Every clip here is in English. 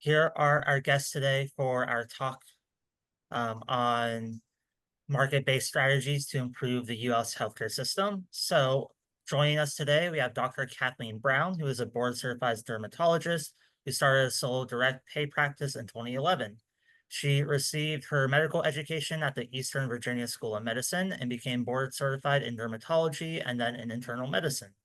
Here are our guests today for our talk on market-based strategies to improve the U.S. healthcare system. So joining us today, we have Dr. Kathleen Brown, who is a board-certified dermatologist who started a sole direct pay practice in 2011. She received her medical education at the Eastern Virginia School of Medicine and became board-certified in dermatology and then in internal medicine.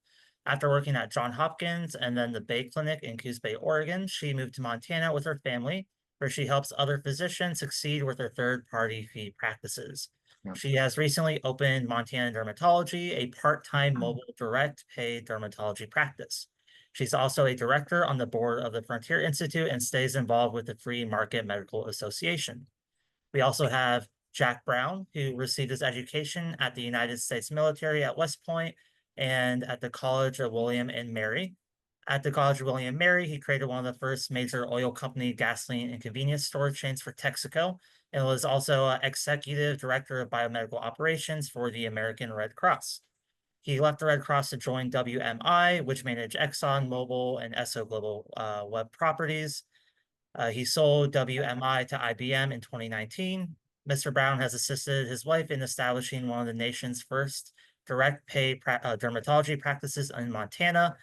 After working at Johns Hopkins and then the Bay Clinic in Coos Bay, Oregon, she moved to Montana with her family, where she helps other physicians succeed with their third-party fee practices. Yeah. She has recently opened Montana Dermatology, a part-time mobile direct pay dermatology practice. She's also a director on the board of the Frontier Institute and stays involved with the Free Market Medical Association. We also have Jack Brown, who received his education at the United States military at West Point and at the College of William and Mary. At the College of William and Mary, he created one of the first major oil company gasoline and convenience store chains for Texaco, and was also executive director of biomedical operations for the American Red Cross. He left the Red Cross to join WMI, which managed Exxon Mobil and Esso Global Web Properties. He sold WMI to IBM in 2019. Mr. Brown has assisted his wife in establishing one of the nation's first direct pay dermatology practices in Montana.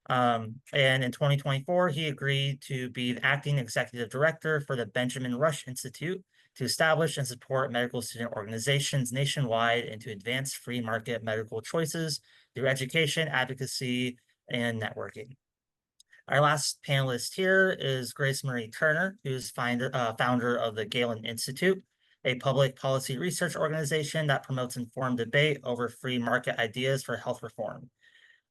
And in 2024, he agreed to be the acting executive director for the Benjamin Rush Institute to establish and support medical student organizations nationwide and to advance free market medical choices through education, advocacy, and networking. Our last panelist here is Grace Marie Turner, who's founder of the Galen Institute, a public policy research organization that promotes informed debate over free market ideas for health reform.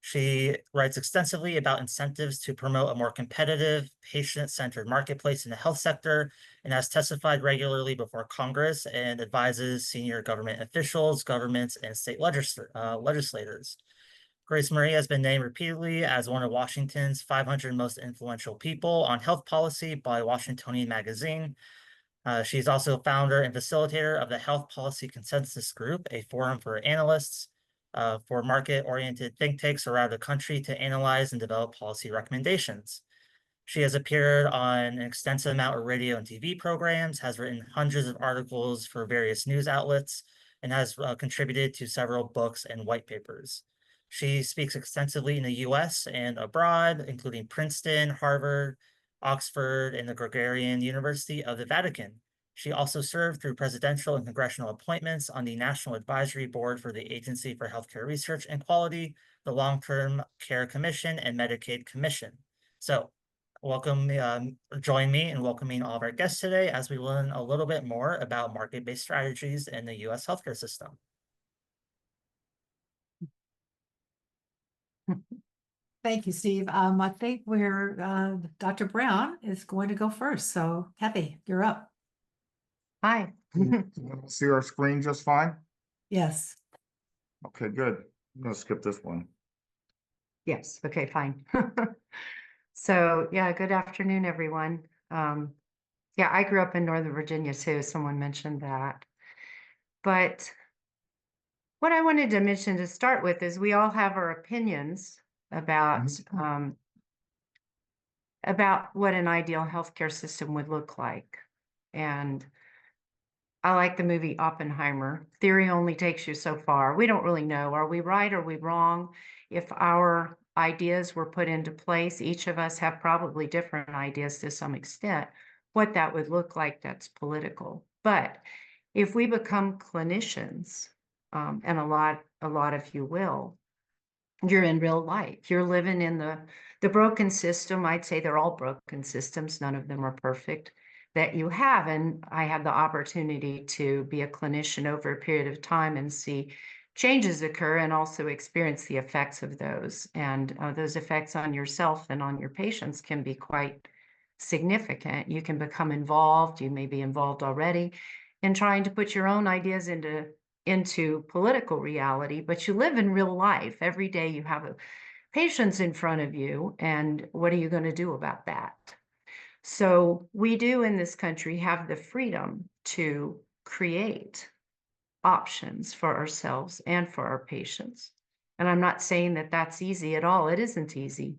She writes extensively about incentives to promote a more competitive, patient-centered marketplace in the health sector, and has testified regularly before Congress and advises senior government officials, governments, and state legislators. Grace Marie has been named repeatedly as one of Washington's 500 most influential people on health policy by Washingtonian Magazine. She's also founder and facilitator of the Health Policy Consensus Group, a forum for analysts for market-oriented think tanks around the country to analyze and develop policy recommendations. She has appeared on an extensive amount of radio and TV programs, has written hundreds of articles for various news outlets, and has contributed to several books and white papers. She speaks extensively in the US and abroad, including Princeton, Harvard, Oxford, and the Gregorian University of the Vatican. She also served through presidential and congressional appointments on the National Advisory Board for the Agency for Healthcare Research and Quality, the Long-Term Care Commission, and Medicaid Commission. So join me in welcoming all of our guests today as we learn a little bit more about market-based strategies in the U.S. healthcare system. Thank you, Steve. I think Dr. Brown is going to go first. So Kathy, you're up. Hi. Can you see our screen just fine? Yes. Okay, good. I'm gonna skip this one. Yes, okay, fine. So, yeah, good afternoon, everyone. Yeah, I grew up in Northern Virginia too. Someone mentioned that. But what I wanted to mention to start with is we all have our opinions about what an ideal healthcare system would look like. And I like the movie Oppenheimer. Theory only takes you so far. We don't really know. Are we right? Are we wrong? If our ideas were put into place, each of us have probably different ideas to some extent, what that would look like that's political. But if we become clinicians, and a lot of you will, you're in real life. You're living in the broken system. I'd say they're all broken systems. None of them are perfect that you have. And I had the opportunity to be a clinician over a period of time and see changes occur and also experience the effects of those. And those effects on yourself and on your patients can be quite significant. You can become involved, you may be involved already in trying to put your own ideas into political reality, but you live in real life. Every day you have patients in front of you, and what are you going to do about that? So we do in this country have the freedom to create options for ourselves and for our patients. And I'm not saying that that's easy at all. It isn't easy.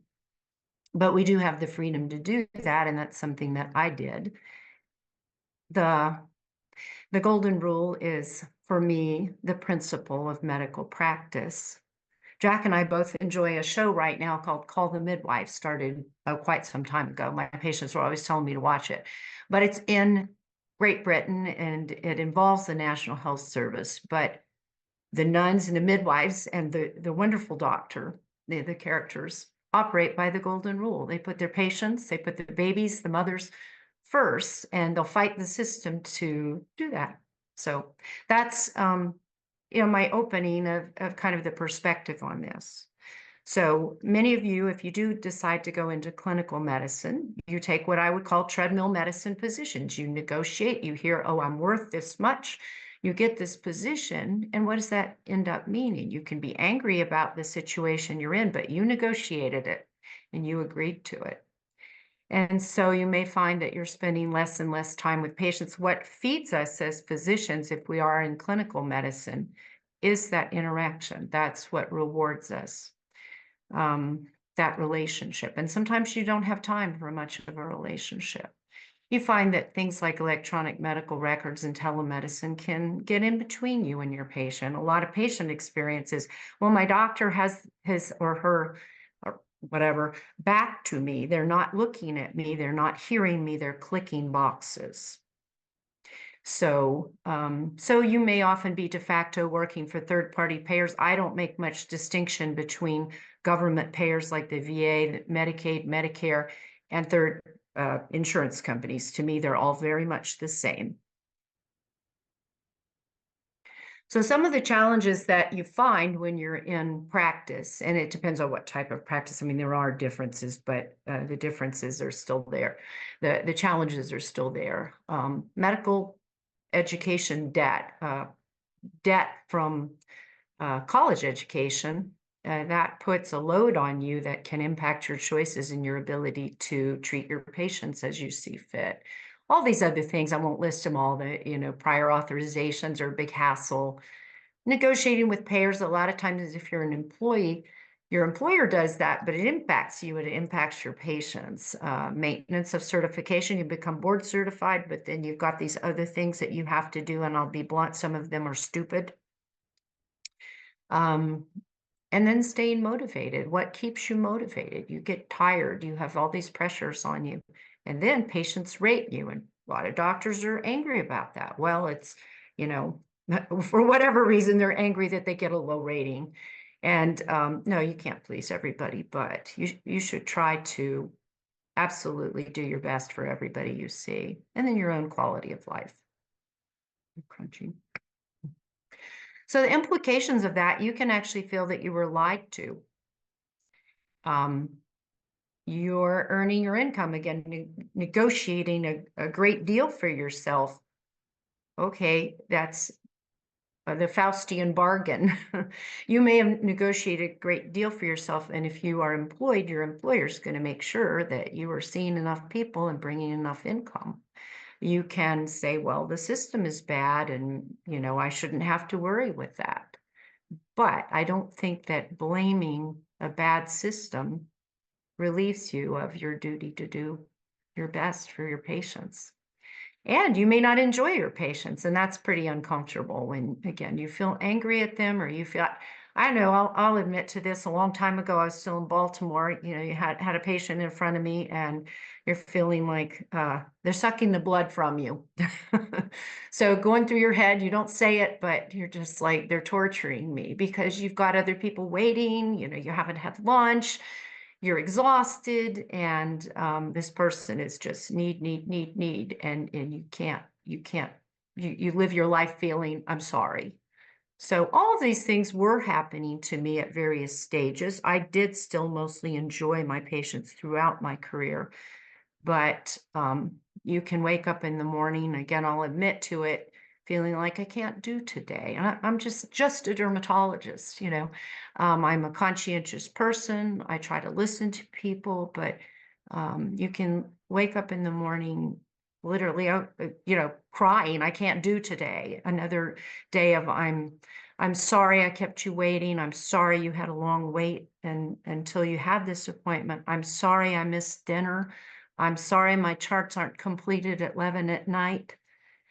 But we do have the freedom to do that, and that's something that I did. The golden rule is, for me, the principle of medical practice. Jack and I both enjoy a show right now called Call the Midwife, started quite some time ago. My patients were always telling me to watch it, but it's in Great Britain and it involves the National Health Service. But the nuns and the midwives and the wonderful doctor, the characters, operate by the golden rule. They put their patients, they put the babies, the mothers first, and they'll fight the system to do that. So that's my opening of kind of the perspective on this. So many of you, if you do decide to go into clinical medicine, you take what I would call treadmill medicine positions. You negotiate, you hear, oh, I'm worth this much. You get this position, and what does that end up meaning? You can be angry about the situation you're in, but you negotiated it and you agreed to it. And so you may find that you're spending less and less time with patients. What feeds us as physicians, if we are in clinical medicine, is that interaction. That's what rewards us, that relationship. And sometimes you don't have time for much of a relationship. You find that things like electronic medical records and telemedicine can get in between you and your patient. A lot of patient experiences, well, my doctor has his or her or whatever back to me. They're not looking at me. They're not hearing me. They're clicking boxes. So, so you may often be de facto working for third-party payers. I don't make much distinction between government payers like the VA, Medicaid, Medicare, and third insurance companies. To me, they're all very much the same. So some of the challenges that you find when you're in practice, and it depends on what type of practice. I mean, there are differences, but the differences are still there. The challenges are still there. Medical education debt, debt from college education, that puts a load on you that can impact your choices and your ability to treat your patients as you see fit. All these other things, I won't list them all, prior authorizations are a big hassle. Negotiating with payers, a lot of times if you're an employee, your employer does that, but it impacts you, it impacts your patients. Maintenance of certification, you become board certified, but then you've got these other things that you have to do, and I'll be blunt, some of them are stupid. And then staying motivated. What keeps you motivated? You get tired, you have all these pressures on you, and then patients rate you, and a lot of doctors are angry about that. Well, it's, for whatever reason, they're angry that they get a low rating. And no, you can't please everybody, but you should try to absolutely do your best for everybody you see, and then your own quality of life. I'm crunching. So the implications of that, you can actually feel that you were lied to. You're earning your income, again, negotiating a great deal for yourself. Okay, that's the Faustian bargain. You may have negotiated a great deal for yourself, and if you are employed, your employer is going to make sure that you are seeing enough people and bringing enough income. You can say, well, the system is bad and, I shouldn't have to worry with that. But I don't think that blaming a bad system relieves you of your duty to do your best for your patients. And you may not enjoy your patients, and that's pretty uncomfortable when, again, you feel angry at them, or you feel, I know, I'll admit to this, a long time ago, I was still in Baltimore, you had a patient in front of me and you're feeling like they're sucking the blood from you. So going through your head, you don't say it, but you're just like, they're torturing me because you've got other people waiting, you haven't had lunch, you're exhausted, and this person is just need, and you live your life feeling, I'm sorry. So all of these things were happening to me at various stages. I did still mostly enjoy my patients throughout my career, but you can wake up in the morning, again, I'll admit to it, feeling like I can't do today. And I'm just a dermatologist, I'm a conscientious person. I try to listen to people, but you can wake up in the morning literally, crying, I can't do today. Another day of I'm I'm sorry I kept you waiting. I'm sorry you had a long wait and until you had this appointment. I'm sorry I missed dinner. I'm sorry my charts aren't completed at 11 at night.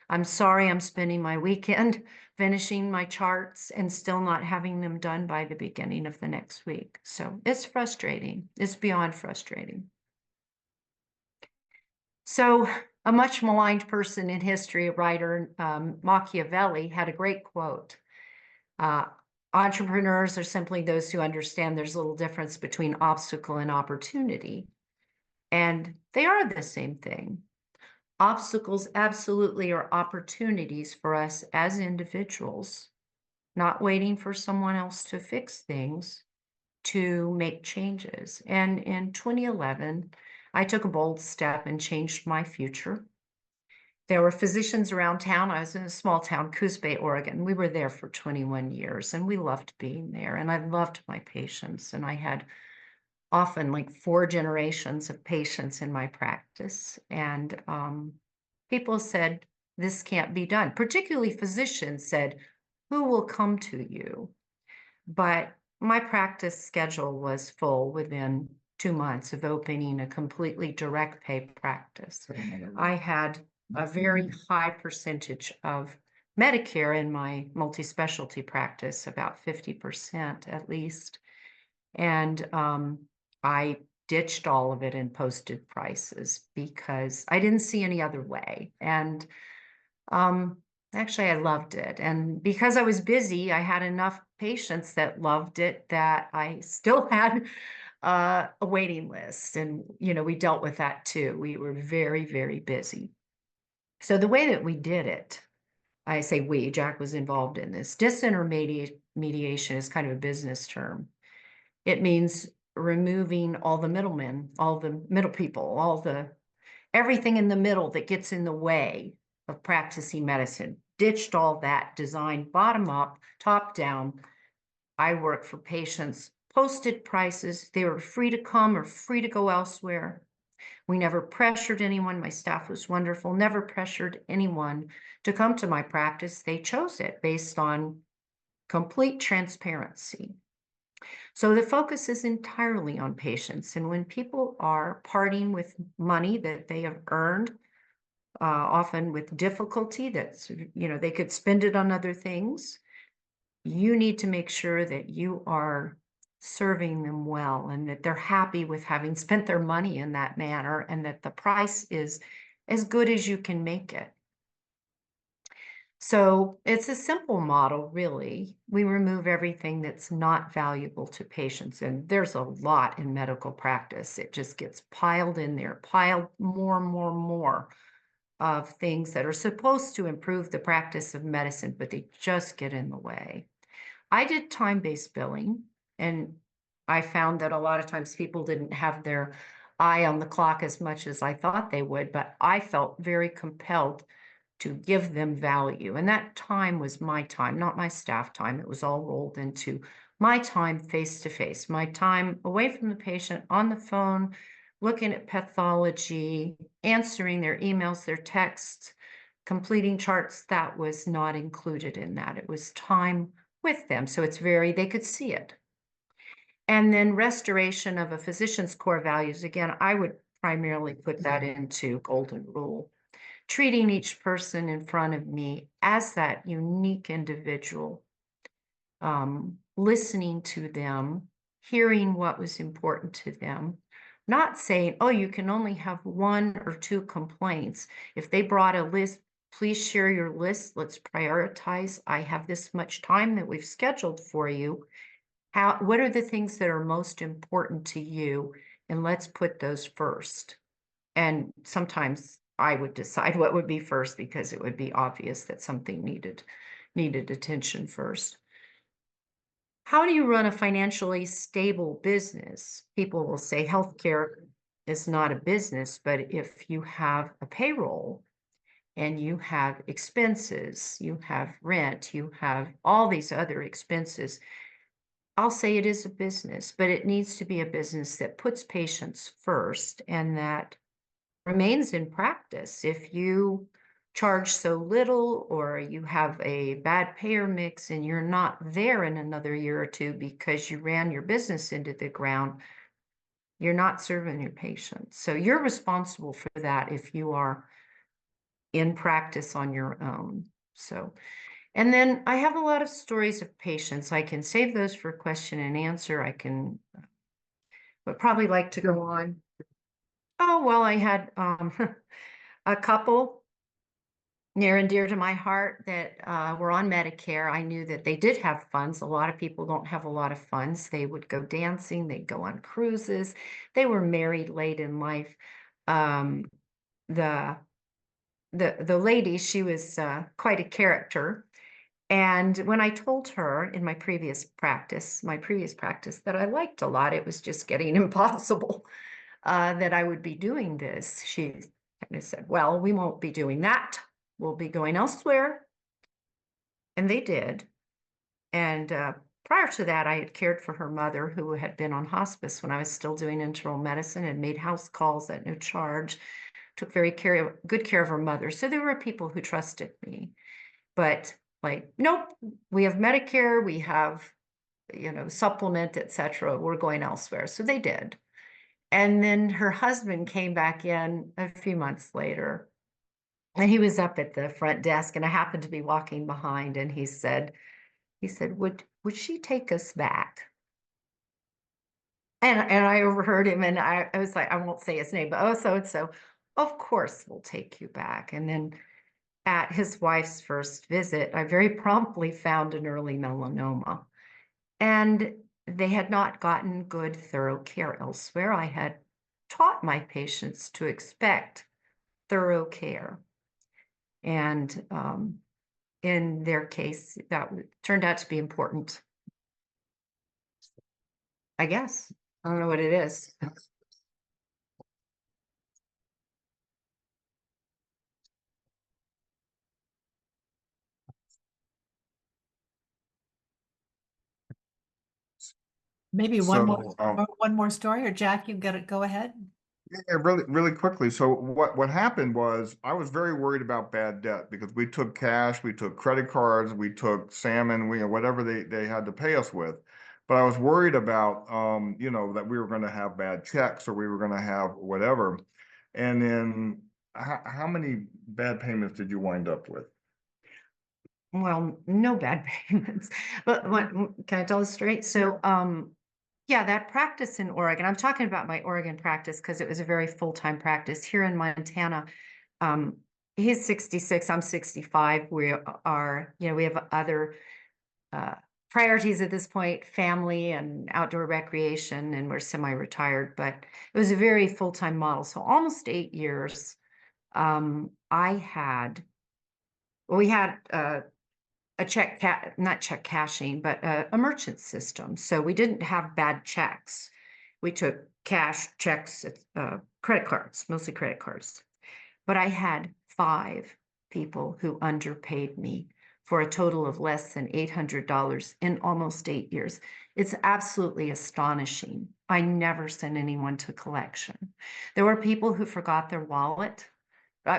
I'm sorry I'm spending my weekend finishing my charts and still not having them done by the beginning of the next week. So it's frustrating. It's beyond frustrating. So a much maligned person in history, a writer, Machiavelli, had a great quote. Entrepreneurs are simply those who understand there's a little difference between obstacle and opportunity. And they are the same thing. Obstacles absolutely are opportunities for us as individuals, not waiting for someone else to fix things, to make changes. And in 2011, I took a bold step and changed my future. There were physicians around town. I was in a small town, Coos Bay, Oregon. We were there for 21 years and we loved being there. And I loved my patients. And I had often like 4 generations of patients in my practice. And people said, this can't be done. Particularly physicians said, who will come to you? But my practice schedule was full within 2 months of opening a completely direct pay practice. I had a very high percentage of Medicare in my multi-specialty practice, about 50% at least. And I ditched all of it and posted prices because I didn't see any other way. And actually, I loved it. And because I was busy, I had enough patients that loved it that I still had a waiting list. And, you know, we dealt with that too. We were very, very busy. So the way that we did it, I say we, Jack was involved in this. Disintermediation is kind of a business term. It means removing all the middlemen, all the middle people, everything in the middle that gets in the way of practicing medicine. Ditched all that, designed bottom up, top down. I work for patients, posted prices. They were free to come or free to go elsewhere. We never pressured anyone. My staff was wonderful, never pressured anyone to come to my practice. They chose it based on complete transparency. So the focus is entirely on patients. And when people are parting with money that they have earned, often with difficulty, that's, you know, they could spend it on other things, you need to make sure that you are serving them well and that they're happy with having spent their money in that manner and that the price is as good as you can make it. So it's a simple model, really. We remove everything that's not valuable to patients. And there's a lot in medical practice. It just gets piled in there, piled more of things that are supposed to improve the practice of medicine, but they just get in the way. I did time-based billing, and I found that a lot of times people didn't have their eye on the clock as much as I thought they would, but I felt very compelled to give them value. And that time was my time, not my staff time. It was all rolled into my time face-to-face, my time away from the patient on the phone, looking at pathology, answering their emails, their texts, completing charts. That was not included in that. It was time with them. So it's they could see it. And then restoration of a physician's core values. Again, I would primarily put that into golden rule. Treating each person in front of me as that unique individual, listening to them, hearing what was important to them, not saying, oh, you can only have 1 or 2 complaints. If they brought a list, please share your list. Let's prioritize. I have this much time that we've scheduled for you. What are the things that are most important to you? And let's put those first. And sometimes I would decide what would be first because it would be obvious that something needed attention first. How do you run a financially stable business? People will say healthcare is not a business, but if you have a payroll and you have expenses, you have rent, you have all these other expenses, I'll say it is a business, but it needs to be a business that puts patients first and that remains in practice. If you charge so little, or you have a bad payer mix and you're not there in another year or two because you ran your business into the ground, you're not serving your patients. So you're responsible for that if you are in practice on your own. So, and then I have a lot of stories of patients. I can save those for question and answer. I can, but probably like to go on. Oh, well, I had a couple near and dear to my heart that were on Medicare. I knew that they did have funds. A lot of people don't have a lot of funds. They would go dancing, they'd go on cruises. They were married late in life. The lady, she was quite a character. And when I told her in my previous practice that I liked a lot, it was just getting impossible that I would be doing this. She kind of said, well, we won't be doing that. We'll be going elsewhere. And they did. And prior to that, I had cared for her mother who had been on hospice when I was still doing internal medicine and made house calls at no charge, took good care of her mother. So there were people who trusted me. But like, nope, we have Medicare, we have, supplement, etc. We're going elsewhere. So they did. And then her husband came back in a few months later, and he was up at the front desk, and I happened to be walking behind, and he said, would she take us back? And I overheard him, and I was like, I won't say his name, but oh, so and so, of course we'll take you back. And then at his wife's first visit, I very promptly found an early melanoma. And they had not gotten good, thorough care elsewhere. I had taught my patients to expect thorough care. And in their case, that turned out to be important. I guess. I don't know what it is. Maybe So, one more story, or Jack, you got it, go ahead. yeah, really, really quickly. So what happened was I was very worried about bad debt because we took cash, we took credit cards, we took salmon, whatever they had to pay us with. But I was worried about, that we were going to have bad checks or we were going to have whatever. And then how many bad payments did you wind up with? Well, no bad payments, but can I tell the straight? So, yeah, that practice in Oregon, I'm talking about my Oregon practice because it was a very full-time practice. Here in Montana, he's 66, I'm 65. We are, we have other priorities at this point, family and outdoor recreation, and we're semi-retired, but it was a very full-time model. So almost 8 years, we had a not check cashing, but a merchant system. So we didn't have bad checks. We took cash, checks, credit cards, mostly credit cards. But I had 5 people who underpaid me for a total of less than $800 in almost 8 years. It's absolutely astonishing. I never sent anyone to collection. There were people who forgot their wallet.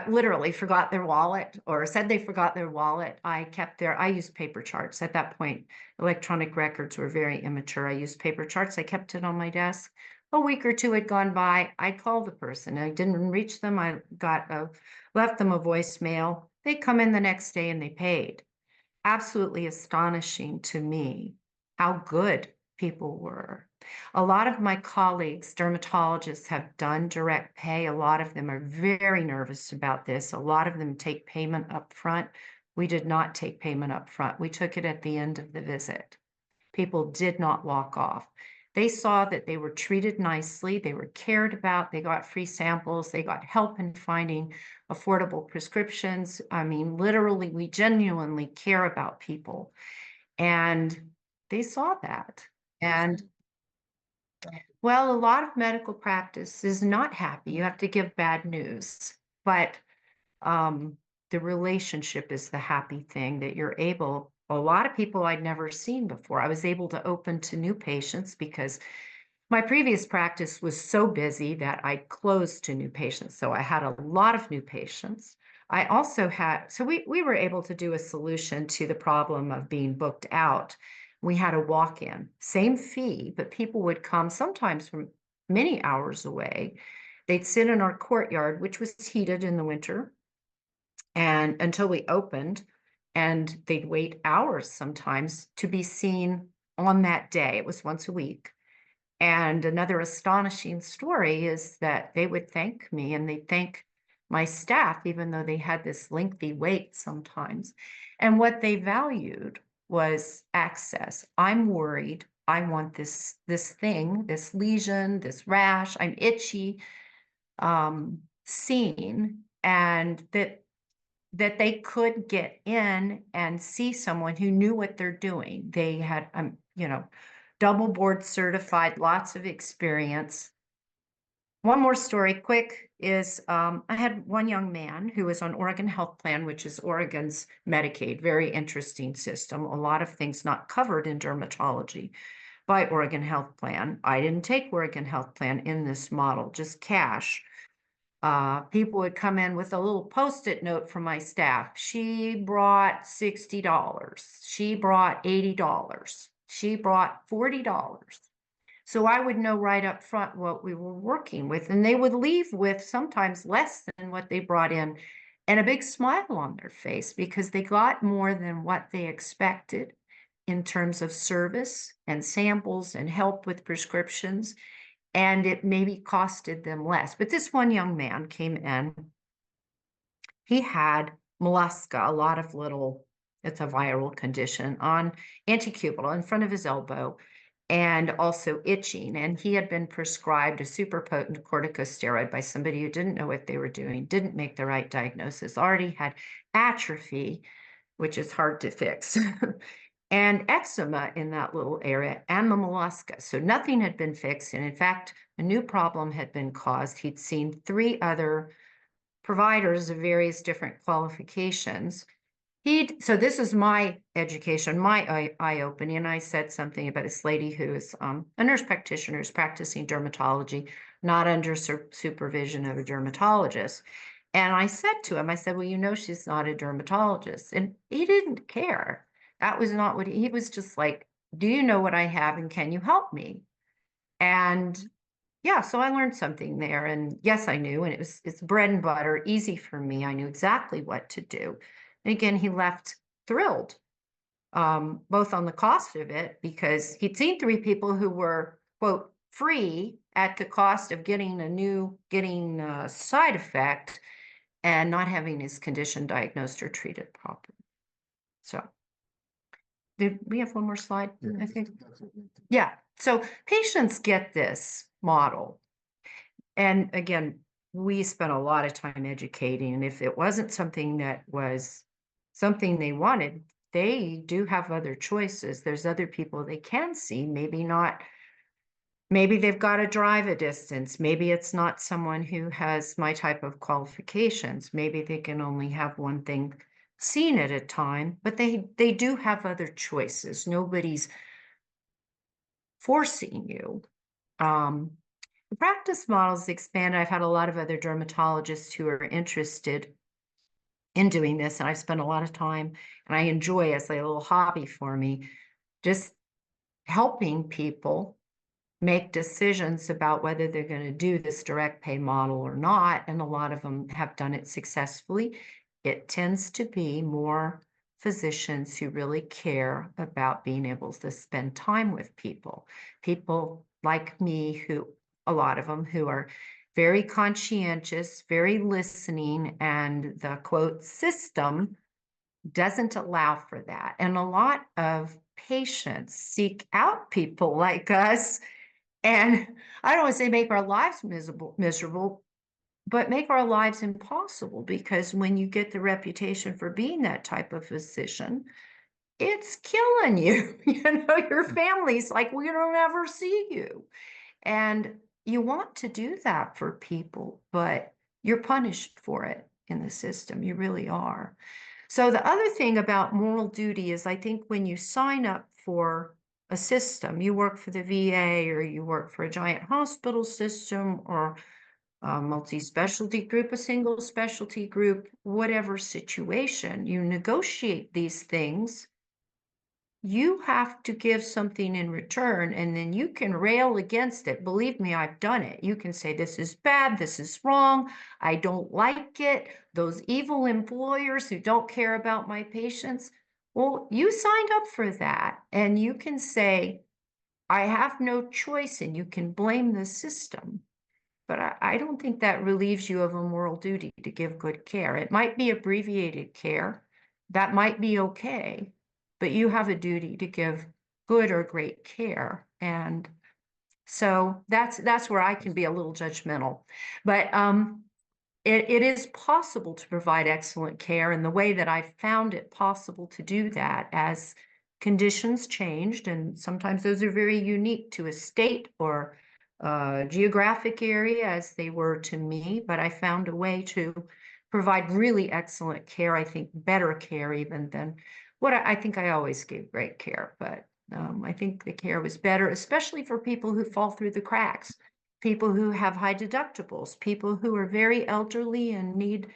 Literally forgot their wallet or said they forgot their wallet. I used paper charts. At that point, electronic records were very immature. I used paper charts. I kept it on my desk. A week or 2 had gone by. I'd call the person. I didn't reach them. I left them a voicemail. They come in the next day and they paid. Absolutely astonishing to me how good people were. A lot of my colleagues, dermatologists, have done direct pay. A lot of them are very nervous about this. A lot of them take payment up front. We did not take payment up front. We took it at the end of the visit. People did not walk off. They saw that they were treated nicely, they were cared about, they got free samples, they got help in finding affordable prescriptions. I mean, literally, we genuinely care about people. And they saw that. And well, a lot of medical practice is not happy. You have to give bad news, but the relationship is the happy thing that you're able. A lot of people I'd never seen before. I was able to open to new patients because My previous practice was so busy that I closed to new patients. So I had a lot of new patients. I also had, so we were able to do a solution to the problem of being booked out. We had a walk-in, same fee, but people would come sometimes from many hours away. They'd sit in our courtyard, which was heated in the winter, and until we opened, and they'd wait hours sometimes to be seen on that day. It was once a week. And another astonishing story is that they would thank me and they'd thank my staff, even though they had this lengthy wait sometimes. And what they valued was access. I'm worried. I want this thing, this lesion, this rash. I'm itchy, seen, and that they could get in and see someone who knew what they're doing. They had, double board certified, lots of experience. One more story, quick, is I had one young man who was on Oregon Health Plan, which is Oregon's Medicaid, very interesting system. A lot of things not covered in dermatology by Oregon Health Plan. I didn't take Oregon Health Plan in this model, just cash. People would come in with a little Post-it note from my staff. She brought $60. She brought $80. She brought $40. So I would know right up front what we were working with. And they would leave with sometimes less than what they brought in and a big smile on their face because they got more than what they expected in terms of service and samples and help with prescriptions. And it maybe costed them less. But this one young man came in. He had mollusca, a lot of little, it's a viral condition, on antecubital in front of his elbow, and also itching. And he had been prescribed a super potent corticosteroid by somebody who didn't know what they were doing, didn't make the right diagnosis, already had atrophy, which is hard to fix. And eczema in that little area, and the mollusca. So nothing had been fixed. And in fact, a new problem had been caused. He'd seen 3 other providers of various different qualifications. So this is my education, my eye-opening. I said something about this lady who is a nurse practitioner who's practicing dermatology, not under supervision of a dermatologist. And I said to him, I said, well, she's not a dermatologist. And he didn't care. That was not what he was just like, do you know what I have and can you help me? And yeah, so I learned something there. And yes, I knew, and it's bread and butter, easy for me. I knew exactly what to do. And again, he left thrilled, both on the cost of it, because he'd seen 3 people who were, quote, free at the cost of getting a side effect and not having his condition diagnosed or treated properly. So did we have one more slide? I think. Yeah. So patients get this model. And again, we spent a lot of time educating. And if it wasn't something that was something they wanted, they do have other choices. There's other people they can see, maybe not. Maybe they've got to drive a distance. Maybe it's not someone who has my type of qualifications. Maybe they can only have one thing seen at a time, but they do have other choices. Nobody's forcing you. The practice models expand. I've had a lot of other dermatologists who are interested in doing this, and I've spent a lot of time, and I enjoy, as a little hobby for me, just helping people make decisions about whether they're going to do this direct pay model or not. And a lot of them have done it successfully. It tends to be more physicians who really care about being able to spend time with people. People like me, a lot of them who are very conscientious, very listening, and the quote system doesn't allow for that. And a lot of patients seek out people like us. And I don't want to say make our lives miserable, but make our lives impossible, because when you get the reputation for being that type of physician, it's killing you. Your family's like, we don't ever see you. And you want to do that for people, but you're punished for it in the system. You really are. So the other thing about moral duty is, I think when you sign up for a system. You work for the VA, or you work for a giant hospital system, or a multi-specialty group, a single specialty group, whatever situation, you negotiate these things. You have to give something in return, and then you can rail against it. Believe me, I've done it. You can say, this is bad, this is wrong, I don't like it. Those evil employers who don't care about my patients. Well, you signed up for that, and you can say, I have no choice, and you can blame the system. But I don't think that relieves you of a moral duty to give good care. It might be abbreviated care. That might be okay, but you have a duty to give good or great care. And so that's where I can be a little judgmental. But it is possible to provide excellent care, and the way that I found it possible to do that as conditions changed, and sometimes those are very unique to a state or geographic area as they were to me, but I found a way to provide really excellent care, I think better care even than what I think I always gave great care, but I think the care was better, especially for people who fall through the cracks, people who have high deductibles, people who are very elderly and need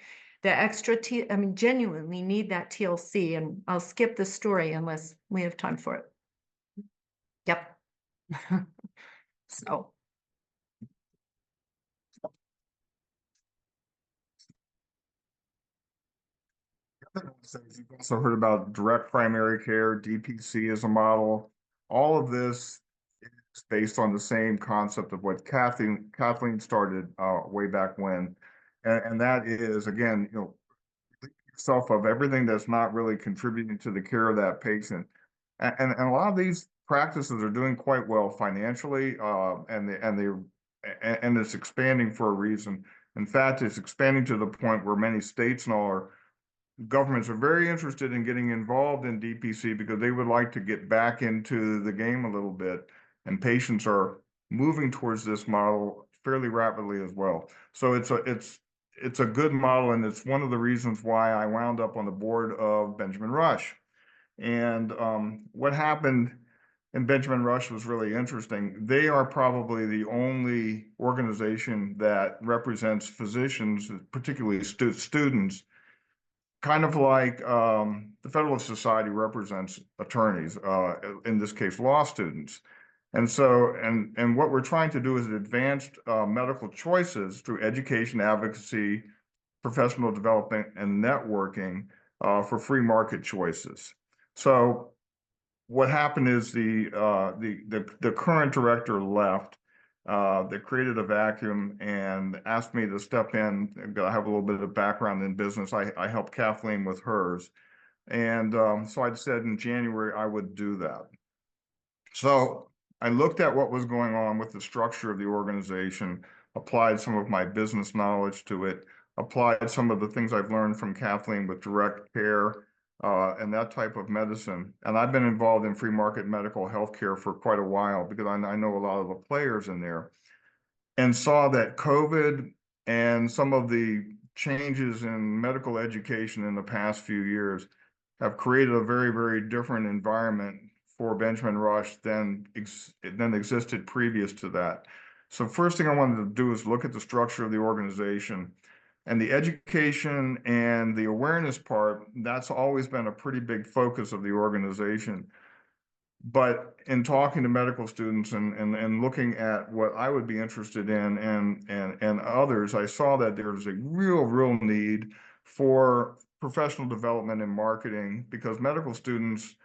the extra I mean, genuinely need that TLC, and I'll skip the story unless we have time for it. Yep. So. You've also heard about direct primary care, DPC as a model. All of this is based on the same concept of what Kathleen started way back when. And that is, again, yourself of everything that's not really contributing to the care of that patient. And a lot of these practices are doing quite well financially, and it's expanding for a reason. In fact, it's expanding to the point where many states and all governments are very interested in getting involved in DPC because they would like to get back into the game a little bit, and patients are moving towards this model fairly rapidly as well. So it's a good model, and it's one of the reasons why I wound up on the board of Benjamin Rush. And what happened in Benjamin Rush was really interesting. They are probably the only organization that represents physicians, particularly students, kind of like the Federalist Society represents attorneys, in this case, law students. And so, and what we're trying to do is advance medical choices through education, advocacy, professional development, and networking for free market choices. So what happened is the current director left. They created a vacuum and asked me to step in. I have a little bit of background in business. I helped Kathleen with hers. And so I said in January I would do that. So I looked at what was going on with the structure of the organization, applied some of my business knowledge to it, applied some of the things I've learned from Kathleen with direct care, and that type of medicine. And I've been involved in free market medical healthcare for quite a while because I know a lot of the players in there, and saw that COVID and some of the changes in medical education in the past few years have created a very, very different environment for Benjamin Rush than existed previous to that. So first thing I wanted to do is look at the structure of the organization. And the education and the awareness part, that's always been a pretty big focus of the organization. But in talking to medical students and looking at what I would be interested in and others, I saw that there's a real need for professional development and marketing, because medical students,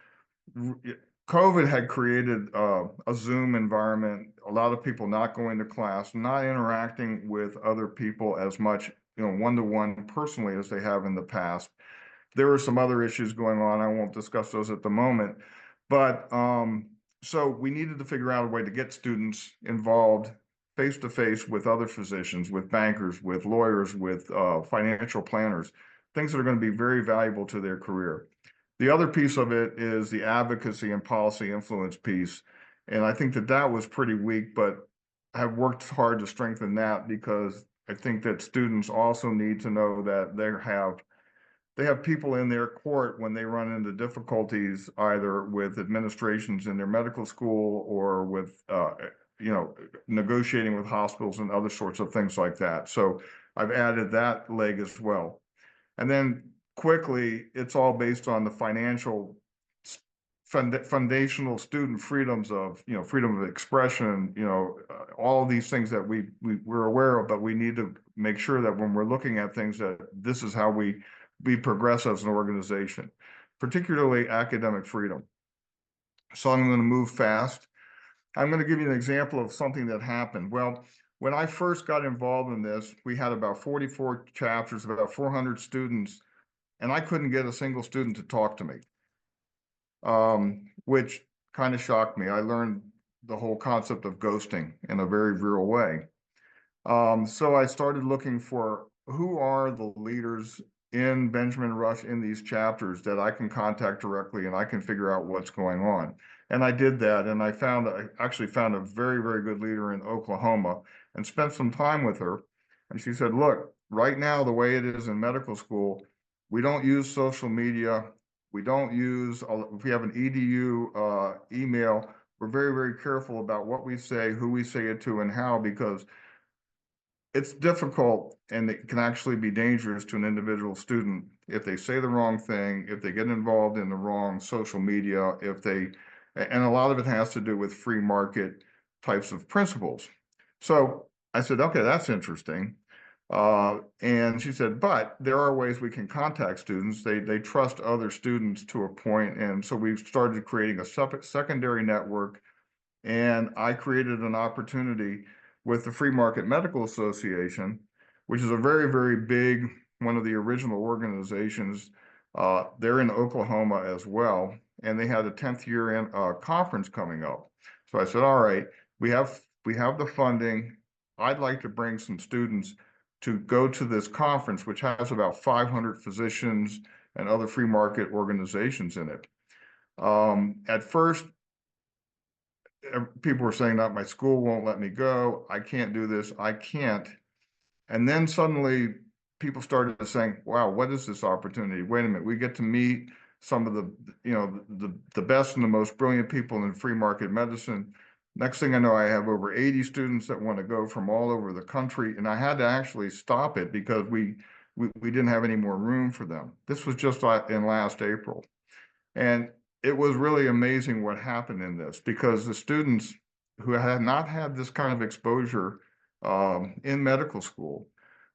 COVID had created a Zoom environment, a lot of people not going to class, not interacting with other people as much, one-to-one personally as they have in the past. There were some other issues going on. I won't discuss those at the moment. But so we needed to figure out a way to get students involved face-to-face with other physicians, with bankers, with lawyers, with financial planners, things that are going to be very valuable to their career. The other piece of it is the advocacy and policy influence piece. And I think that was pretty weak, but I've worked hard to strengthen that, because I think that students also need to know that they have they have people in their court when they run into difficulties either with administrations in their medical school or with, negotiating with hospitals and other sorts of things like that. So I've added that leg as well. And then quickly, it's all based on the financial foundational student freedoms of, freedom of expression, all of these things that we're aware of, but we need to make sure that when we're looking at things that this is how we progress as an organization, particularly academic freedom. So I'm going to move fast. I'm going to give you an example of something that happened. Well, when I first got involved in this, we had about 44 chapters, about 400 students, and I couldn't get a single student to talk to me, which kind of shocked me. I learned the whole concept of ghosting in a very real way. So I started looking for who are the leaders in Benjamin Rush in these chapters that I can contact directly and I can figure out what's going on. And I did that, and I actually found a very, very good leader in Oklahoma and spent some time with her. And she said, look, right now, the way it is in medical school, we don't use social media. We don't use, if we have an EDU email, we're very, very careful about what we say, who we say it to, and how, because it's difficult and it can actually be dangerous to an individual student if they say the wrong thing, if they get involved in the wrong social media, and a lot of it has to do with free market types of principles. So I said, okay, that's interesting. And she said, but there are ways we can contact students. They trust other students to a point. And so we've started creating a secondary network. And I created an opportunity with the Free Market Medical Association, which is a very, very big, one of the original organizations. They're in Oklahoma as well. And they had a 10th year conference coming up. So I said, all right, we have the funding. I'd like to bring some students to go to this conference, which has about 500 physicians and other free market organizations in it. At first, people were saying that my school won't let me go. I can't do this. I can't. And then suddenly people started saying, wow, what is this opportunity? Wait a minute. We get to meet some of the best and the most brilliant people in free market medicine. Next thing I know, I have over 80 students that want to go from all over the country. And I had to actually stop it because we didn't have any more room for them. This was just in last April. And it was really amazing what happened in this, because the students who had not had this kind of exposure in medical school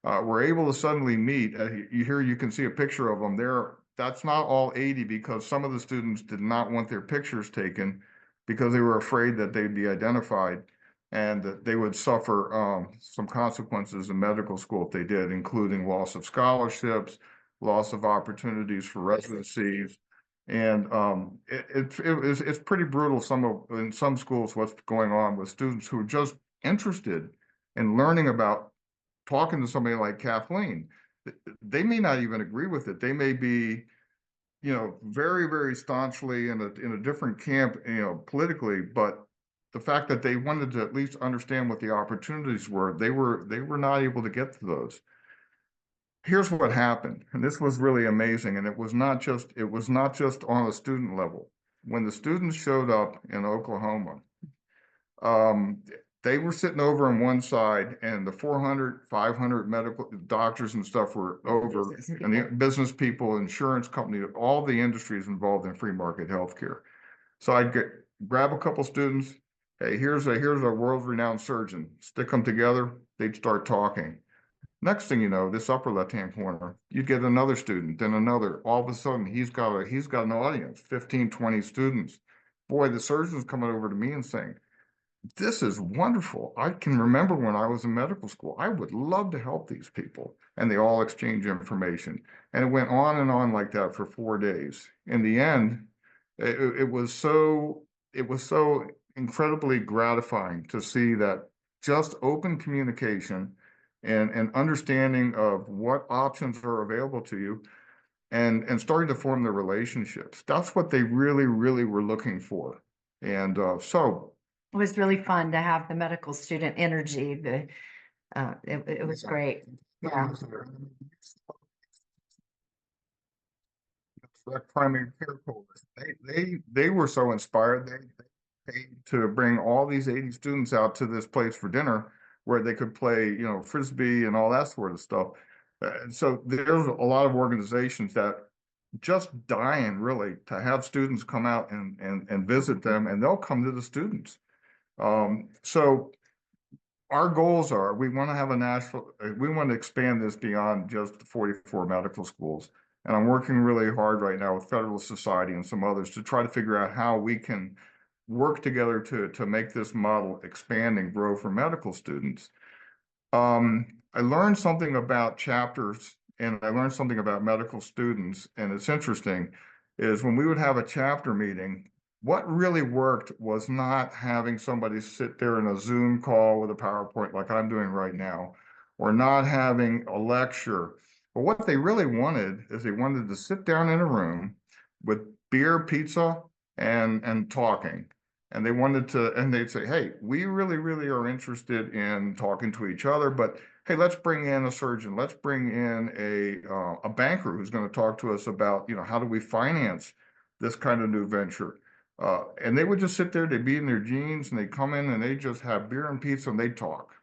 were able to suddenly meet. You can see a picture of them there. That's not all 80, because some of the students did not want their pictures taken because they were afraid that they'd be identified and that they would suffer some consequences in medical school if they did, including loss of scholarships, loss of opportunities for residencies. And it's pretty brutal. In some schools, what's going on with students who are just interested in learning about talking to somebody like Kathleen. They may not even agree with it. They may be, very, very staunchly in a different camp, politically. But the fact that they wanted to at least understand what the opportunities were, they were not able to get to those. Here's what happened, and this was really amazing, and it was not just on a student level. When the students showed up in Oklahoma, they were sitting over on one side, and the 400, 500 medical doctors and stuff were over, and the business people, insurance company, all the industries involved in free market healthcare. So I'd grab a couple students. Hey, here's a world-renowned surgeon. Stick them together. They'd start talking. Next thing you know, this upper left-hand corner, you get another student, then another. All of a sudden, he's got an audience, 15, 20 students. Boy, the surgeon's coming over to me and saying, this is wonderful. I can remember when I was in medical school, I would love to help these people. And they all exchange information. And it went on and on like that for 4 days. In the end, it was so incredibly gratifying to see that just open communication and understanding of what options are available to you and starting to form the relationships. That's what they really, really were looking for. And so It was really fun to have the medical student energy. It was great. Yeah. Direct Primary Care Coalition. They were so inspired, they paid to bring all these 80 students out to this place for dinner where they could play, Frisbee and all that sort of stuff. And so there's a lot of organizations that just dying really to have students come out and visit them, and they'll come to the students. So our goals are, we want to have we want to expand this beyond just the 44 medical schools. And I'm working really hard right now with Federal Society and some others to try to figure out how we can work together to make this model expand and grow for medical students. I learned something about chapters and I learned something about medical students, and it's interesting, is when we would have a chapter meeting, what really worked was not having somebody sit there in a Zoom call with a PowerPoint like I'm doing right now, or not having a lecture. But what they really wanted is they wanted to sit down in a room with beer, pizza, and talking. And they wanted to, and they'd say, hey, we really, really are interested in talking to each other, but hey, let's bring in a surgeon. Let's bring in a banker who's going to talk to us about, how do we finance this kind of new venture? And they would just sit there, they'd be in their jeans and they'd come in and they just have beer and pizza and they'd talk.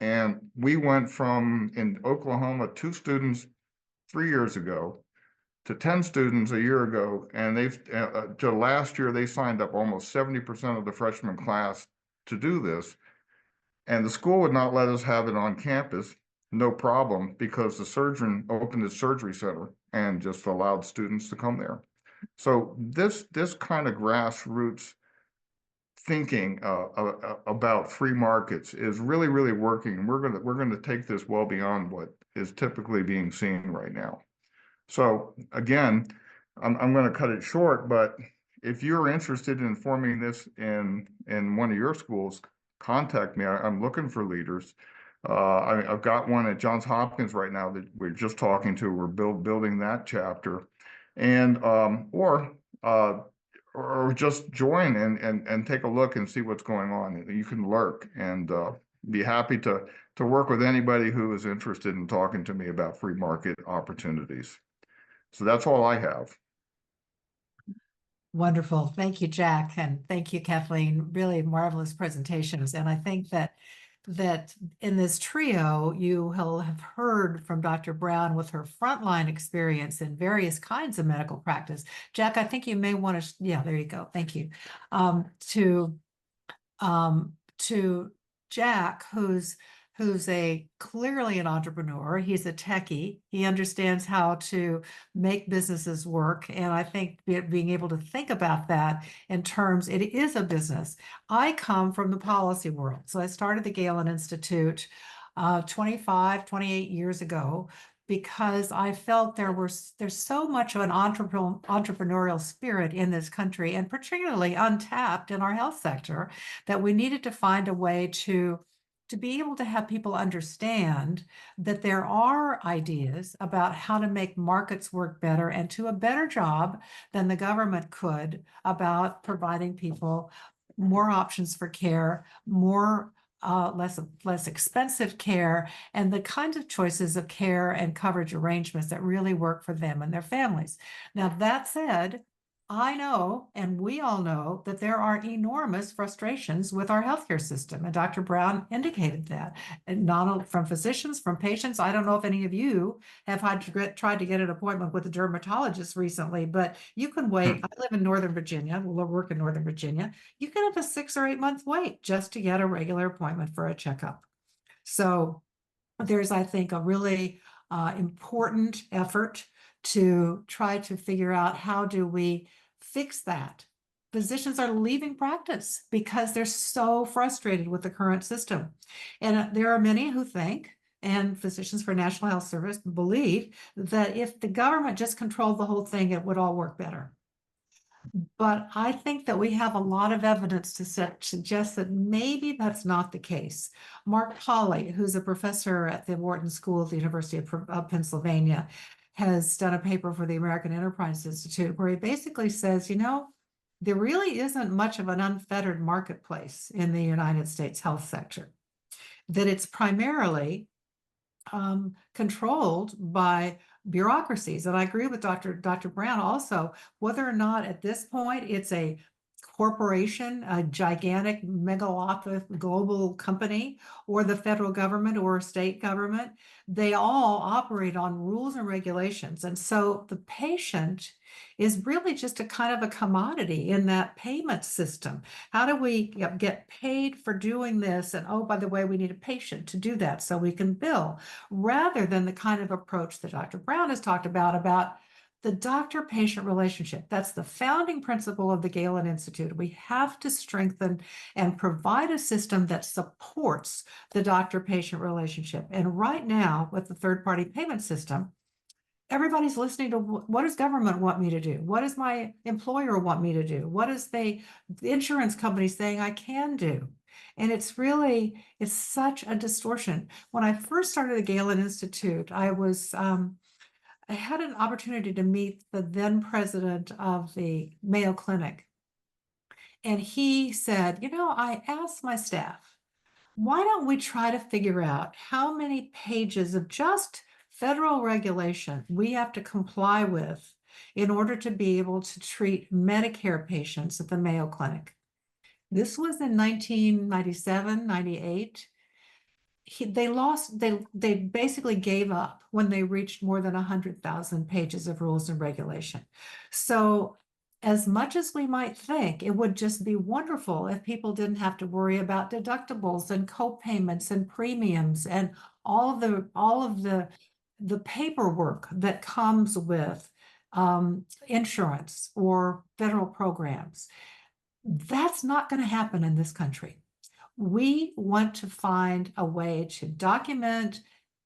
And we went from, in Oklahoma, 2 students 3 years ago to 10 students a year ago. And to last year, they signed up almost 70% of the freshman class to do this. And the school would not let us have it on campus, no problem, because the surgeon opened his surgery center and just allowed students to come there. So this kind of grassroots thinking about free markets is really, really working. We're gonna take this well beyond what is typically being seen right now. So again, I'm going to cut it short, but if you're interested in forming this in one of your schools, contact me. I'm looking for leaders. I've got one at Johns Hopkins right now that we're just talking to. We're building that chapter, and or just join and take a look and see what's going on. You can lurk and be happy to work with anybody who is interested in talking to me about free market opportunities. So that's all I have. Wonderful. Thank you, Jack. And thank you, Kathleen. Really marvelous presentations. And I think that in this trio, you will have heard from Dr. Brown with her frontline experience in various kinds of medical practice. Jack, I think you may want to, yeah, there you go. Thank you. To Jack, who's clearly an entrepreneur. He's a techie. He understands how to make businesses work. And I think being able to think about that in terms, it is a business. I come from the policy world. So I started the Galen Institute 28 years ago, because I felt there's so much of an entrepreneurial spirit in this country, and particularly untapped in our health sector, that we needed to find a way to be able to have people understand that there are ideas about how to make markets work better and do a better job than the government could about providing people more options for care, more less expensive care, and the kinds of choices of care and coverage arrangements that really work for them and their families. Now, that said, I know, and we all know, that there are enormous frustrations with our healthcare system, and Dr. Brown indicated that, and not only from physicians, from patients. I don't know if any of you have tried to get an appointment with a dermatologist recently, but you can wait. I live in Northern Virginia. We'll work in Northern Virginia. You can have a 6 or 8 month wait just to get a regular appointment for a checkup. So there's, I think, a really important effort to try to figure out how do we fix that. Physicians are leaving practice because they're so frustrated with the current system. And there are many who think, and Physicians for National Health Service believe, that if the government just controlled the whole thing, it would all work better. But I think that we have a lot of evidence to suggest that maybe that's not the case. Mark Hawley, who's a professor at the Wharton School of the University of Pennsylvania, has done a paper for the American Enterprise Institute where he basically says, there really isn't much of an unfettered marketplace in the United States health sector, that it's primarily controlled by bureaucracies. And I agree with Dr. Brown also, whether or not at this point it's a corporation, a gigantic megalothic global company, or the federal government or state government, they all operate on rules and regulations. And so the patient is really just a kind of a commodity in that payment system. How do we get paid for doing this? And oh, by the way, we need a patient to do that so we can bill, rather than the kind of approach that Dr. Brown has talked about the doctor-patient relationship. That's the founding principle of the Galen Institute. We have to strengthen and provide a system that supports the doctor-patient relationship. And right now, with the third-party payment system, everybody's listening to what does government want me to do? What does my employer want me to do? What is the insurance company saying I can do? And it's such a distortion. When I first started the Galen Institute, I had an opportunity to meet the then president of the Mayo Clinic. And he said, I asked my staff, why don't we try to figure out how many pages of just federal regulation we have to comply with in order to be able to treat Medicare patients at the Mayo Clinic? This was in 1997, 98. They basically gave up when they reached more than 100,000 pages of rules and regulation. So as much as we might think, it would just be wonderful if people didn't have to worry about deductibles and co-payments and premiums and all of the paperwork that comes with insurance or federal programs. That's not going to happen in this country. We want to find a way to document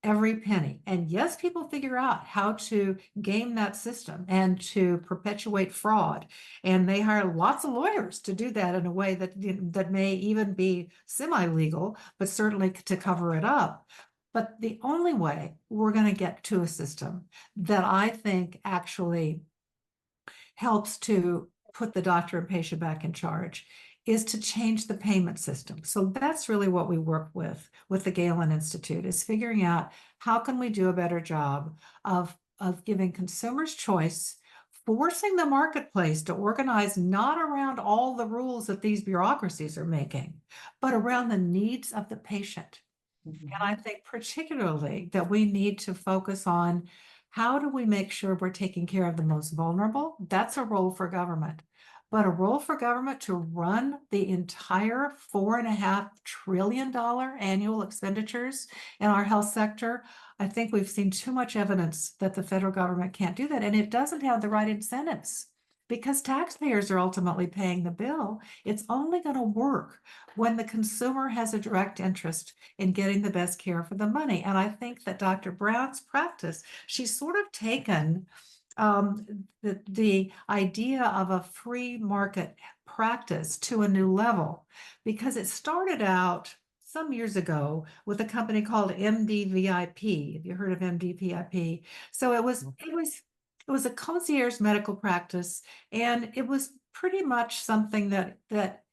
every penny. And yes, people figure out how to game that system and to perpetuate fraud. And they hire lots of lawyers to do that in a way that may even be semi-legal, but certainly to cover it up. But the only way we're going to get to a system that I think actually helps to put the doctor and patient back in charge is to change the payment system. So that's really what we work with the Galen Institute, is figuring out how can we do a better job of giving consumers choice, forcing the marketplace to organize not around all the rules that these bureaucracies are making, but around the needs of the patient. And I think particularly that we need to focus on how do we make sure we're taking care of the most vulnerable? That's a role for government. But a role for government to run the entire $4.5 trillion annual expenditures in our health sector, I think we've seen too much evidence that the federal government can't do that. And it doesn't have the right incentives because taxpayers are ultimately paying the bill. It's only going to work when the consumer has a direct interest in getting the best care for the money. And I think that Dr. Brown's practice, she's sort of taken the idea of a free market practice to a new level, because it started out some years ago with a company called MDVIP. Have you heard of MDVIP? So it was a concierge medical practice, and it was pretty much something that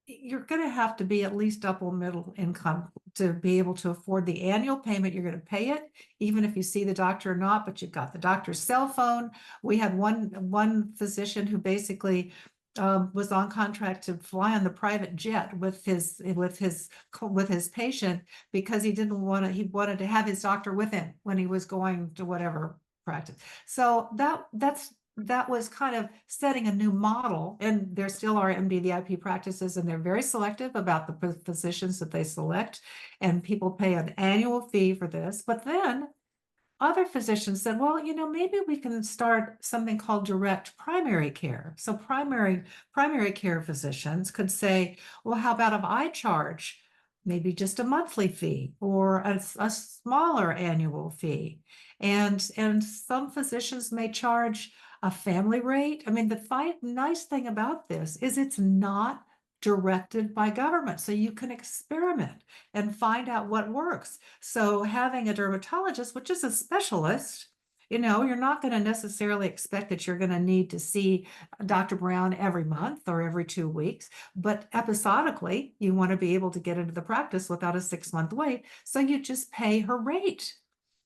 you're going to have to be at least upper middle income to be able to afford the annual payment. You're going to pay it, even if you see the doctor or not, but you've got the doctor's cell phone. We had one physician who basically was on contract to fly on the private jet with his patient because he wanted to have his doctor with him when he was going to whatever practice. So that was kind of setting a new model, and there still are MDVIP practices, and they're very selective about the physicians that they select, and people pay an annual fee for this. But then other physicians said, well, maybe we can start something called direct primary care. So primary care physicians could say, well, how about if I charge maybe just a monthly fee or a smaller annual fee? And some physicians may charge a family rate. I mean, the nice thing about this is it's not directed by government. So you can experiment and find out what works. So having a dermatologist, which is a specialist, you're not going to necessarily expect that you're going to need to see Dr. Brown every month or every 2 weeks, but episodically, you want to be able to get into the practice without a 6-month wait. So you just pay her rate.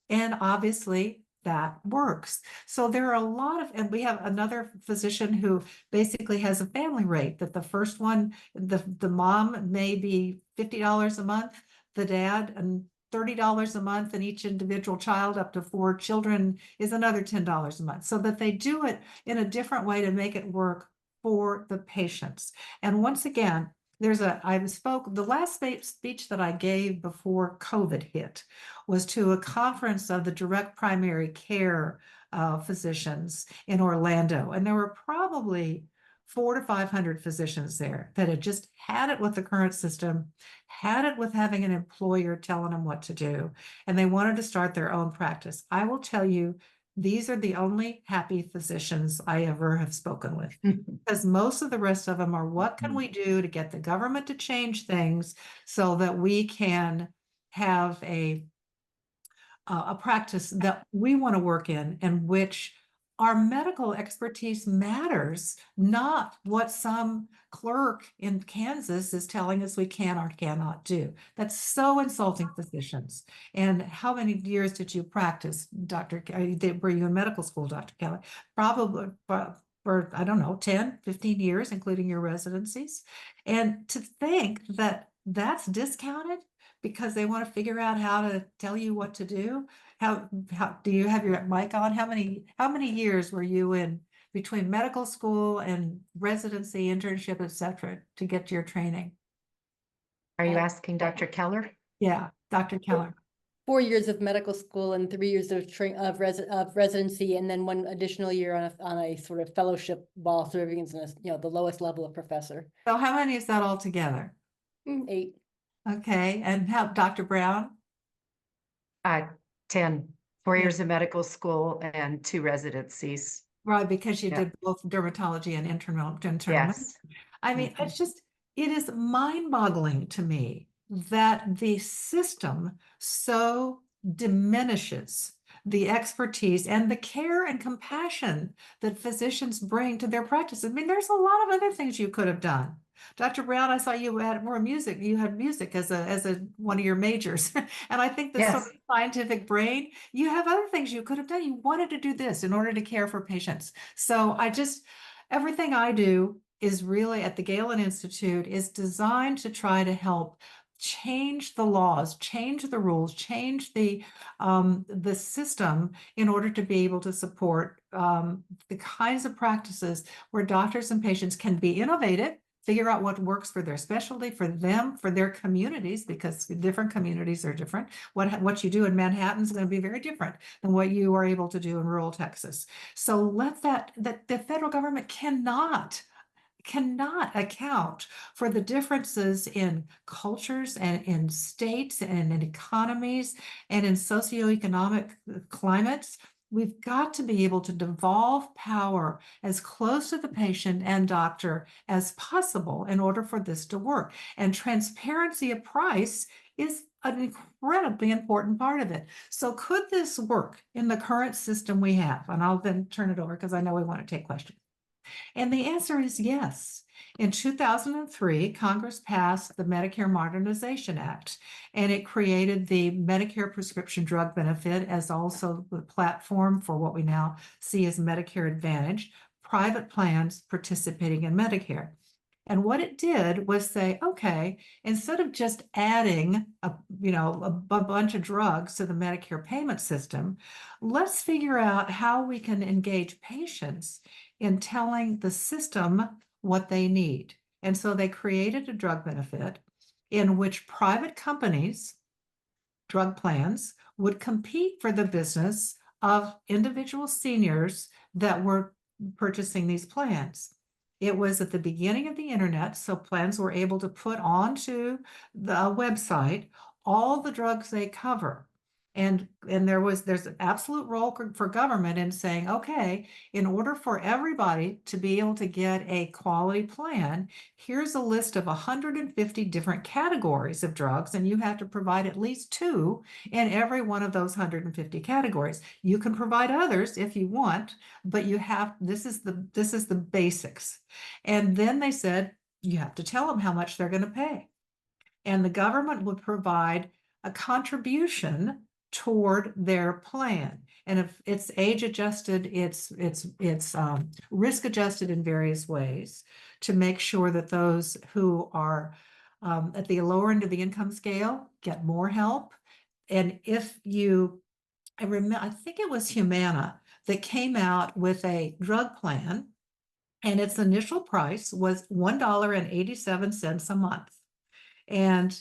And obviously, that works. So there are a lot of, and we have another physician who basically has a family rate that the first one, the mom may be $50 a month, the dad and $30 a month, and each individual child up to 4 children is another $10 a month, so that they do it in a different way to make it work for the patients. And once again, the last speech that I gave before COVID hit was to a conference of the direct primary care physicians in Orlando. And there were probably 400 to 500 physicians there that had just had it with the current system, had it with having an employer telling them what to do, and they wanted to start their own practice. I will tell you, these are the only happy physicians I ever have spoken with, because most of the rest of them are, what can we do to get the government to change things so that we can have a practice that we want to work in which our medical expertise matters, not what some clerk in Kansas is telling us we can or cannot do. That's so insulting physicians. And how many years did you practice, Dr. Were you in medical school, Dr. Kelly? Probably for, I don't know, 10, 15 years, including your residencies. And to think that that's discounted because they want to figure out how to tell you what to do. How do you have your mic on? How many years were you in between medical school and residency, internship, etc., to get your training? Are you asking Dr. Keller? Yeah, Dr. Keller. 4 years of medical school and 3 years of residency, and then 1 additional year on a sort of fellowship while serving as the lowest level of professor. So how many is that all together? 8. Okay, and how, Dr. Brown? 10, 4 Yeah. years of medical school and 2 residencies. Right, because you Yeah. did both dermatology and internal. Yes. I mean, it is mind-boggling to me that the system so diminishes the expertise and the care and compassion that physicians bring to their practice. I mean, there's a lot of other things you could have done. Dr. Brown, I saw you had more music. You had music as a one of your majors. And I think this sort Yes. of scientific brain, you have other things you could have done. You wanted to do this in order to care for patients. So everything I do is really at the Galen Institute is designed to try to help change the laws, change the rules, change the system in order to be able to support the kinds of practices where doctors and patients can be innovative, figure out what works for their specialty, for them, for their communities, because different communities are different. What you do in Manhattan is going to be very different than what you are able to do in rural Texas. So that the federal government cannot account for the differences in cultures and in states and in economies and in socioeconomic climates. We've got to be able to devolve power as close to the patient and doctor as possible in order for this to work. And transparency of price is an incredibly important part of it. So could this work in the current system we have? And I'll then turn it over because I know we want to take questions. And the answer is yes. In 2003, Congress passed the Medicare Modernization Act, and it created the Medicare prescription drug benefit as also the platform for what we now see as Medicare Advantage, private plans participating in Medicare. And what it did was say, okay, instead of just adding a bunch of drugs to the Medicare payment system, let's figure out how we can engage patients in telling the system what they need. And so they created a drug benefit in which private companies, drug plans, would compete for the business of individual seniors that were purchasing these plans. It was at the beginning of the internet, so plans were able to put onto the website all the drugs they cover. And there's an absolute role for government in saying, okay, in order for everybody to be able to get a quality plan, here's a list of 150 different categories of drugs, and you have to provide at least 2 in every one of those 150 categories. You can provide others if you want, but this is the basics. And then they said, you have to tell them how much they're going to pay. And the government would provide a contribution toward their plan. And if it's age adjusted, it's risk adjusted in various ways to make sure that those who are at the lower end of the income scale get more help. And if you, I think it was Humana that came out with a drug plan, and its initial price was $1.87 a month. And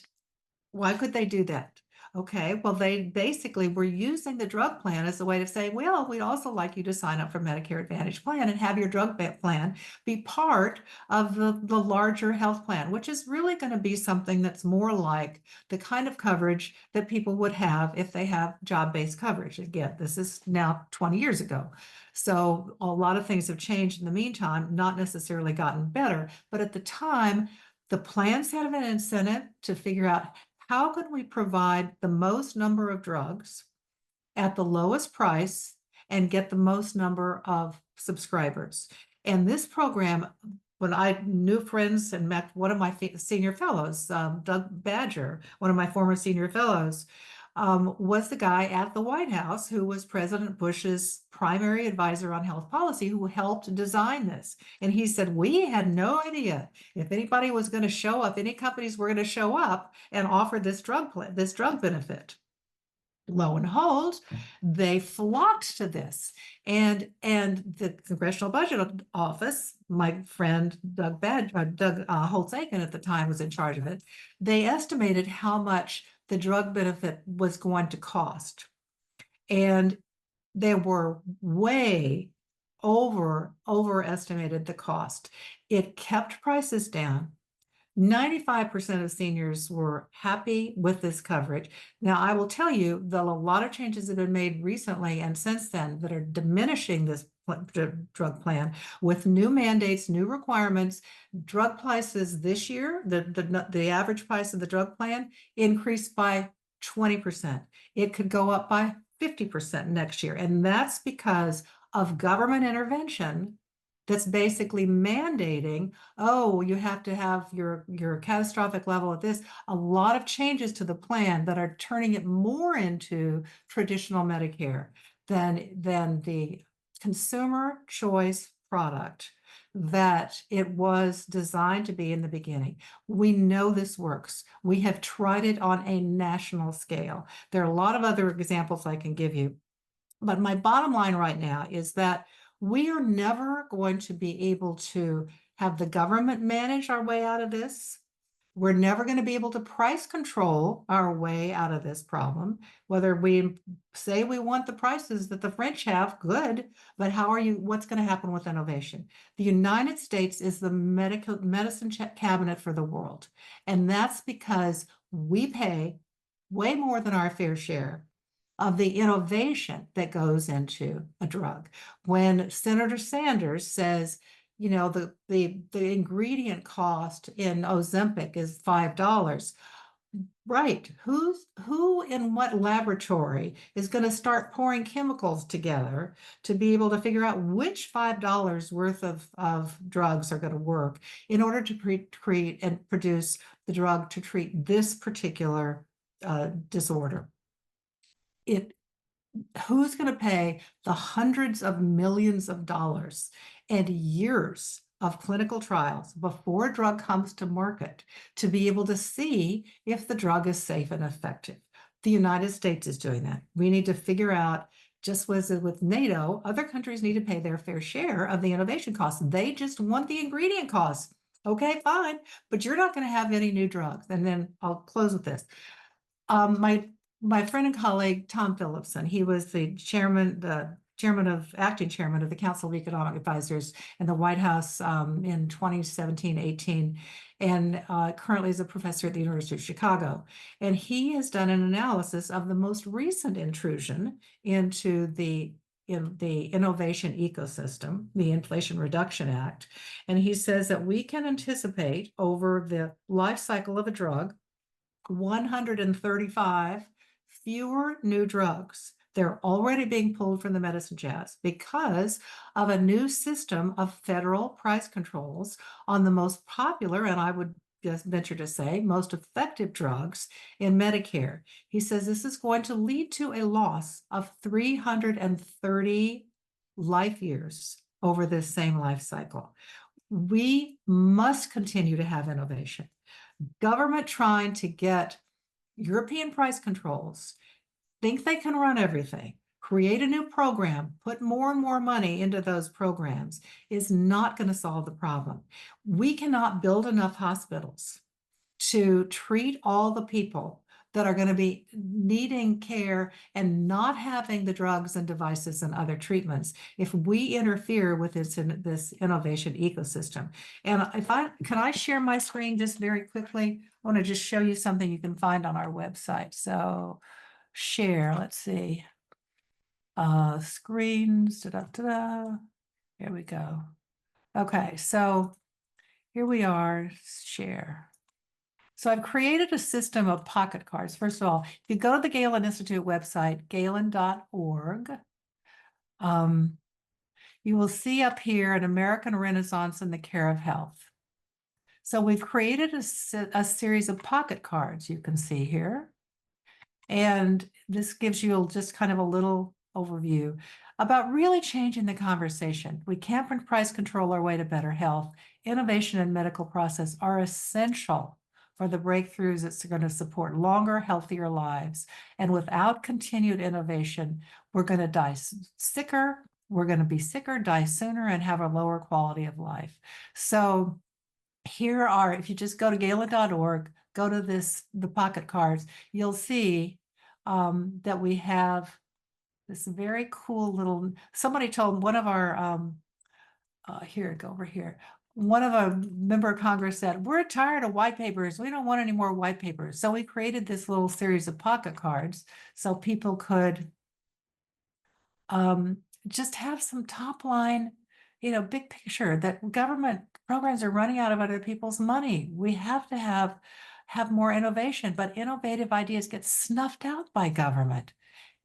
why could they do that? Okay, well, they basically were using the drug plan as a way to say, well, we'd also like you to sign up for Medicare Advantage plan and have your drug plan be part of the larger health plan, which is really going to be something that's more like the kind of coverage that people would have if they have job-based coverage. Again, this is now 20 years ago. So a lot of things have changed in the meantime, not necessarily gotten better, but at the time, the plans had an incentive to figure out how can we provide the most number of drugs at the lowest price and get the most number of subscribers. And this program, when I knew friends and met one of my senior fellows, Doug Badger, one of my former senior fellows, was the guy at the White House who was President Bush's primary advisor on health policy, who helped design this. And he said, we had no idea if anybody was going to show up, any companies were going to show up and offer this drug benefit. Lo and behold, they flocked to this. And the Congressional Budget Office, my friend Doug Holtz-Aiken at the time was in charge of it, they estimated how much the drug benefit was going to cost. And they were way overestimated the cost. It kept prices down. 95% of seniors were happy with this coverage. Now, I will tell you that a lot of changes have been made recently and since then that are diminishing this drug plan with new mandates, new requirements. Drug prices this year, the average price of the drug plan increased by 20%. It could go up by 50% next year. And that's because of government intervention that's basically mandating, oh, you have to have your catastrophic level at this. A lot of changes to the plan that are turning it more into traditional Medicare than the consumer choice product that it was designed to be in the beginning. We know this works. We have tried it on a national scale. There are a lot of other examples I can give you. But my bottom line right now is that we are never going to be able to have the government manage our way out of this. We're never going to be able to price control our way out of this problem. Whether we say we want the prices that the French have, good, but what's going to happen with innovation? The United States is the medicine cabinet for the world. And that's because we pay way more than our fair share of the innovation that goes into a drug. When Senator Sanders says, you know, the ingredient cost in Ozempic is $5, right? Who in what laboratory is going to start pouring chemicals together to be able to figure out which $5 worth of drugs are going to work in order to create and produce the drug to treat this particular disorder? Who's going to pay the hundreds of millions of dollars and years of clinical trials before a drug comes to market to be able to see if the drug is safe and effective? The United States is doing that. We need to figure out, just as with NATO, other countries need to pay their fair share of the innovation costs. They just want the ingredient costs. Okay, fine, but you're not going to have any new drugs. And then I'll close with this. My friend and colleague, Tom Phillipson, he was the acting chairman of the Council of Economic Advisors in the White House in 2017-18, and currently is a professor at the University of Chicago. And he has done an analysis of the most recent intrusion into the innovation ecosystem, the Inflation Reduction Act. And he says that we can anticipate over the life cycle of a drug, 135 fewer new drugs. They're already being pulled from the medicine chest because of a new system of federal price controls on the most popular, and I would venture to say, most effective drugs in Medicare. He says this is going to lead to a loss of 330 life years over this same life cycle. We must continue to have innovation. Government trying to get European price controls, think they can run everything, create a new program, put more and more money into those programs is not going to solve the problem. We cannot build enough hospitals to treat all the people that are going to be needing care and not having the drugs and devices and other treatments if we interfere with this innovation ecosystem. And can I share my screen just very quickly? I want to just show you something you can find on our website. So share, let's see. Screens, Here we go. Okay, so here we are, share. So I've created a system of pocket cards. First of all, if you go to the Galen Institute website, galen.org, you will see up here an American Renaissance in the Care of Health. So we've created a series of pocket cards you can see here. And this gives you just kind of a little overview about really changing the conversation. We can't price control our way to better health. Innovation and medical process are essential for the breakthroughs that's going to support longer, healthier lives. And without continued innovation, we're going to die sicker. We're going to be sicker, die sooner, and have a lower quality of life. So here are, if you just go to galen.org, go to the pocket cards, you'll see that we have this very cool little, somebody told one of our, here, go over here. One of a member of Congress said, we're tired of white papers. We don't want any more white papers. So we created this little series of pocket cards so people could just have some top line, big picture that government programs are running out of other people's money. We have to have more innovation, but innovative ideas get snuffed out by government.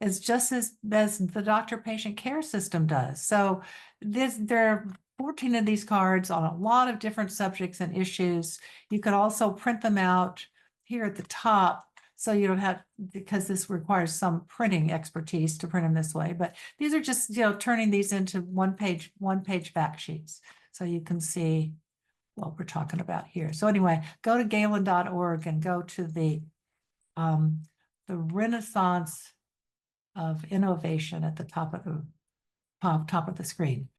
It's just as the doctor-patient care system does. So there are 14 of these cards on a lot of different subjects and issues. You could also print them out here at the top. So you don't have, because this requires some printing expertise to print them this way, but these are just, turning these into one page fact sheets. So you can see what we're talking about here. So anyway, go to galen.org and go to the Renaissance of Innovation at the top of the screen.